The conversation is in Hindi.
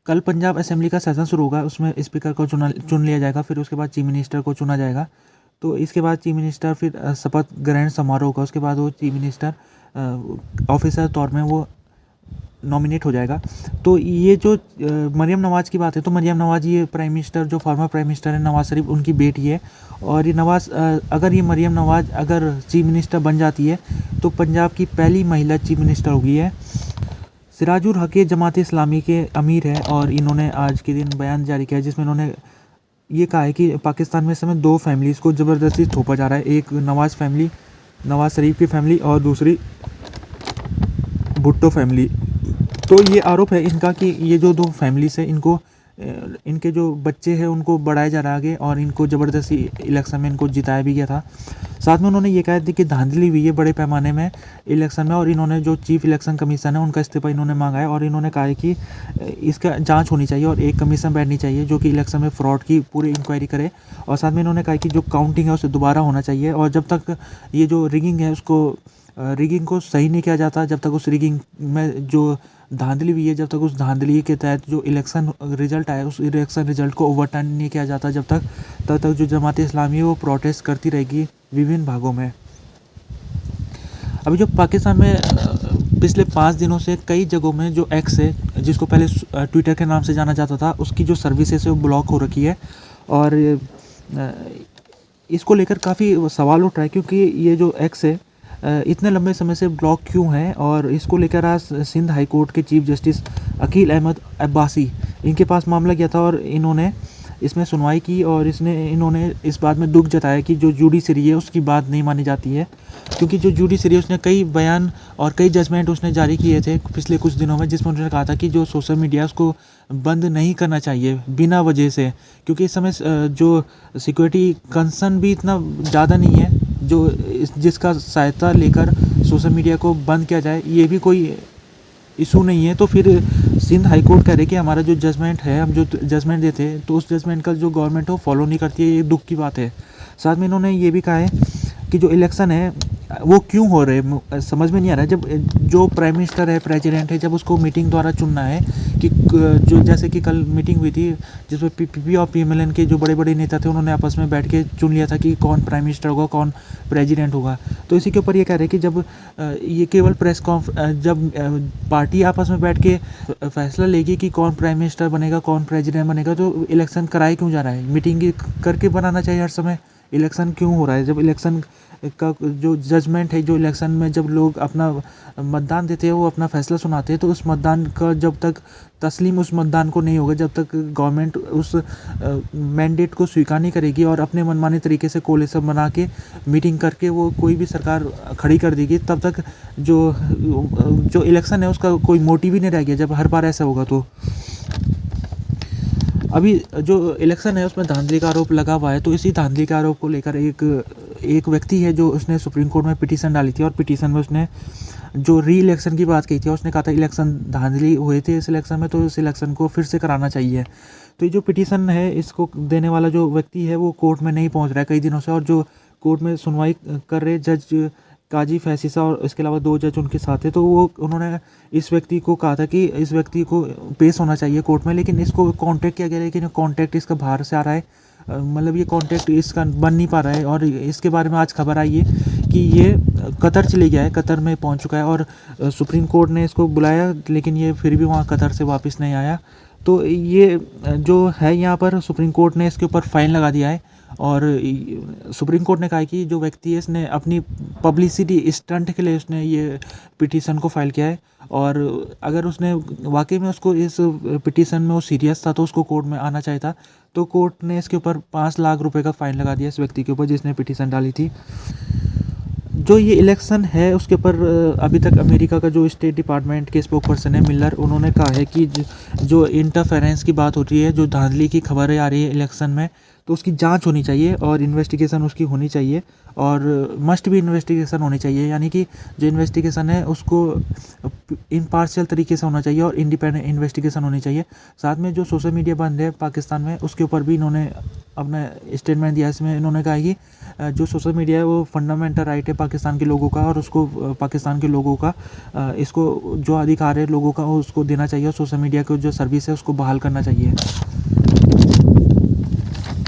कल पंजाब असेंबली का सेशन शुरू होगा, उसमें स्पीकर को चुन लिया जाएगा, फिर उसके बाद चीफ मिनिस्टर को चुना जाएगा। तो इसके बाद चीफ मिनिस्टर फिर शपथ ग्रहण समारोह होगा, उसके बाद वो चीफ मिनिस्टर ऑफिसर तौर में वो नॉमिनेट हो जाएगा। तो ये जो मरियम नवाज़ की बात है, तो मरियम नवाज़ ये प्राइम मिनिस्टर जो फॉर्मर प्राइम मिनिस्टर है नवाज़ शरीफ, उनकी बेटी है। और ये अगर ये मरियम नवाज़ अगर चीफ मिनिस्टर बन जाती है तो पंजाब की पहली महिला चीफ मिनिस्टर होगी है। सिराजुल हक ये जमात इस्लामी के अमीर है और इन्होंने आज के दिन बयान जारी किया जिसमें इन्होंने ये कहा है कि पाकिस्तान में इस समय 2 फैमिलीज़ को ज़बरदस्ती थोपा जा रहा है, एक नवाज़ शरीफ की फैमिली और दूसरी भुट्टो फैमिली। तो ये आरोप है इनका कि ये जो 2 फैमिलीज़ है इनके जो बच्चे हैं उनको बढ़ाया जा रहा है आगे और इनको ज़बरदस्ती इलेक्शन में इनको जिताया भी गया था। साथ में उन्होंने ये कहा था कि धांधली हुई है बड़े पैमाने में इलेक्शन में और इन्होंने जो चीफ इलेक्शन कमीशन है उनका इस्तीफा इन्होंने मांगा है और इन्होंने कहा है कि इसका जांच होनी चाहिए और एक कमीशन बैठनी चाहिए जो कि इलेक्शन में फ्रॉड की पूरी इंक्वायरी करे। और साथ में इन्होंने कहा कि जो काउंटिंग है उसे दोबारा होना चाहिए और जब तक ये जो रिगिंग है रिगिंग को सही नहीं किया जाता, जब तक उस रिगिंग में जो धांधली हुई है, जब तक उस धांधली के तहत जो इलेक्शन रिजल्ट आया उस इलेक्शन रिजल्ट को ओवरटर्न नहीं किया जाता, तब तक जो जमात इस्लामी है वो प्रोटेस्ट करती रहेगी विभिन्न भागों में। अभी जो पाकिस्तान में पिछले 5 दिनों से कई जगहों में जो एक्स है जिसको पहले ट्विटर के नाम से जाना जाता था उसकी जो सर्विसेज है वो ब्लॉक हो रखी है और इसको लेकर काफ़ी सवाल उठ रहा है क्योंकि ये जो एक्स है इतने लंबे समय से ब्लॉक क्यों है। और इसको लेकर आज सिंध हाई कोर्ट के चीफ जस्टिस अकील अहमद अब्बासी इनके पास मामला गया था और इन्होंने इसमें सुनवाई की और इन्होंने इस बात में दुख जताया कि जो जुडिशरी है उसकी बात नहीं मानी जाती है क्योंकि जो जुडिशरी है उसने कई बयान और कई जजमेंट उसने जारी किए थे पिछले कुछ दिनों में जिसमें उन्होंने कहा था कि जो सोशल मीडिया उसको बंद नहीं करना चाहिए बिना वजह से, क्योंकि इस समय जो सिक्योरिटी कंसर्न भी इतना ज़्यादा नहीं है जो जिसका सहायता लेकर सोशल मीडिया को बंद किया जाए, ये भी कोई इशू नहीं है। तो फिर सिंध हाई कोर्ट कह रहे कि हमारा जो जजमेंट है, हम जो जजमेंट देते हैं तो उस जजमेंट का जो गवर्नमेंट है वो फॉलो नहीं करती है, ये दुख की बात है। साथ में इन्होंने ये भी कहा है कि जो इलेक्शन है वो क्यों हो रहे हैं समझ में नहीं आ रहा है। जब जो प्राइम मिनिस्टर है, प्रेसिडेंट है, जब उसको मीटिंग द्वारा चुनना है कि जो जैसे कि कल मीटिंग हुई थी जिसमें पीपीपी और पीएमएलएन के जो बड़े बड़े नेता थे उन्होंने आपस में बैठ के चुन लिया था कि कौन प्राइम मिनिस्टर होगा, कौन प्रेसिडेंट होगा। तो इसी के ऊपर ये कह रहे हैं कि जब ये केवल जब पार्टी आपस में बैठ के फैसला लेगी कि कौन प्राइम मिनिस्टर बनेगा, कौन प्रेसिडेंट बनेगा, तो इलेक्शन कराए क्यों जा रहा है? मीटिंग करके बनाना चाहिए हर समय। इलेक्शन क्यों हो रहा है? जब इलेक्शन का जो जजमेंट है, जो इलेक्शन में जब लोग अपना मतदान देते हैं वो अपना फैसला सुनाते हैं, तो उस मतदान का जब तक तस्लीम उस मतदान को नहीं होगा, जब तक गवर्नमेंट उस मैंडेट को स्वीकार नहीं करेगी और अपने मनमाने तरीके से कोलिशन बना के मीटिंग करके वो कोई भी सरकार खड़ी कर देगी, तब तक जो इलेक्शन है उसका कोई मोटिव ही नहीं रह गया जब हर बार ऐसा होगा। तो अभी जो इलेक्शन है उसमें धांधली का आरोप लगा हुआ है, तो इसी धांधली के आरोप को लेकर एक व्यक्ति है जो उसने सुप्रीम कोर्ट में पिटीशन डाली थी और पिटीशन में उसने जो री इलेक्शन की बात कही थी, उसने कहा था इलेक्शन धांधली हुए थे इस इलेक्शन में, तो इस इलेक्शन को फिर से कराना चाहिए। तो ये जो पिटीशन है इसको देने वाला जो व्यक्ति है वो कोर्ट में नहीं पहुँच रहा है कई दिनों से, और जो कोर्ट में सुनवाई कर रहे जज काजी फैसिसा और इसके अलावा 2 जज उनके साथ है, तो उन्होंने इस व्यक्ति को कहा था कि इस व्यक्ति को पेश होना चाहिए कोर्ट में, लेकिन इसको कांटेक्ट किया गया, लेकिन कांटेक्ट इसका बाहर से आ रहा है, मतलब ये कांटेक्ट इसका बन नहीं पा रहा है। और इसके बारे में आज खबर आई है कि ये कतर चले गया है, कतर में पहुंच चुका है और सुप्रीम कोर्ट ने इसको बुलाया लेकिन ये फिर भी वहाँ कतर से वापस नहीं आया। तो ये जो है यहाँ पर सुप्रीम कोर्ट ने इसके ऊपर फाइन लगा दिया है और सुप्रीम कोर्ट ने कहा कि जो व्यक्ति है इसने अपनी पब्लिसिटी स्टंट के लिए उसने ये पिटीशन को फाइल किया है, और अगर उसने वाकई में उसको इस पिटीशन में वो सीरियस था तो उसको कोर्ट में आना चाहिए था। तो कोर्ट ने इसके ऊपर 5 लाख रुपए का फाइन लगा दिया इस व्यक्ति के ऊपर जिसने पिटीशन डाली थी। जो ये इलेक्शन है उसके ऊपर अभी तक अमेरिका का जो स्टेट डिपार्टमेंट के स्पोकपर्सन है मिलर, उन्होंने कहा है कि जो इंटरफेरेंस की बात हो रही है, जो धांधली की खबरें आ रही है इलेक्शन में, तो उसकी जांच होनी चाहिए और इन्वेस्टिगेशन उसकी होनी चाहिए और मस्ट भी इन्वेस्टिगेशन होनी चाहिए, यानी कि जो इन्वेस्टिगेशन है उसको इम्पार्शियल तरीके से होना चाहिए और इंडिपेंडेंट इन्वेस्टिगेशन होनी चाहिए। साथ में जो सोशल मीडिया बंद है पाकिस्तान में, उसके ऊपर भी इन्होंने अपना स्टेटमेंट दिया। इसमें इन्होंने कहा कि जो सोशल मीडिया है वो फंडामेंटल राइट है पाकिस्तान के लोगों का, और उसको पाकिस्तान के लोगों का इसको जो अधिकार है लोगों का उसको देना चाहिए, और सोशल मीडिया को जो सर्विस है उसको बहाल करना चाहिए।